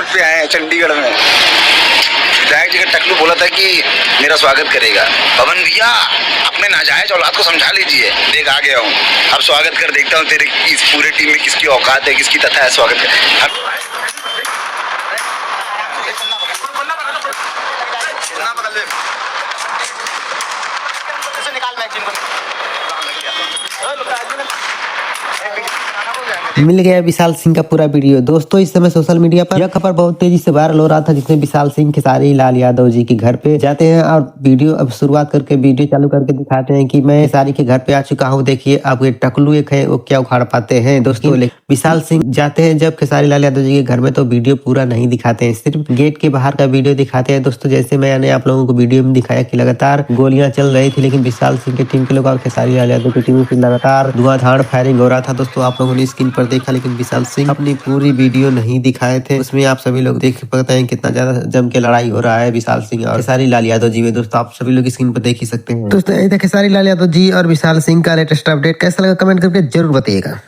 पे आए हैं चंडीगढ़ में। विधायक जी का टकलू बोला था कि मेरा स्वागत करेगा। पवन भैया अपने नाजायज औलाद को समझा लीजिए। देख आ गया हूँ, अब स्वागत कर देखता हूँ तेरे इस पूरे टीम में किसकी औकात है, किसकी तथा है स्वागत कर। मिल गया विशाल सिंह का पूरा वीडियो। दोस्तों इस समय सोशल मीडिया पर यह खबर बहुत तेजी से वायरल हो रहा था, जिसमें विशाल सिंह खेसारी लाल यादव जी के घर पे जाते हैं और वीडियो अब शुरुआत करके वीडियो चालू करके दिखाते हैं कि मैं खेसारी के घर पे आ चुका हूँ। देखिए अब ये टकलू एक है, वो क्या उखाड़ पाते हैं। दोस्तों विशाल सिंह जाते हैं जब खेसारी लाल यादव जी के घर में, तो वीडियो पूरा नहीं दिखाते हैं, सिर्फ गेट के बाहर का वीडियो दिखाते हैं। दोस्तों जैसे मैंने आप लोगों को वीडियो में दिखाया कि लगातार गोलियां चल रही थी, लेकिन विशाल सिंह की टीम के लोग और खेसारी लाल यादव की टीम से लगातार धुआंधार फायरिंग हो रहा था। दोस्तों आप लोगों ने स्क्रीन पर देखा, लेकिन विशाल सिंह अपनी पूरी वीडियो नहीं दिखाए थे। उसमें आप सभी लोग देख पाते हैं कितना ज्यादा जम के लड़ाई हो रहा है विशाल सिंह और खेसारी लाल यादव जी में। दोस्तों आप सभी लोग स्क्रीन पर देख ही सकते हैं। दोस्तों खेसारी लाल यादव जी और विशाल सिंह का लेटेस्ट अपडेट कैसा लगा कमेंट करके जरूर बताइएगा।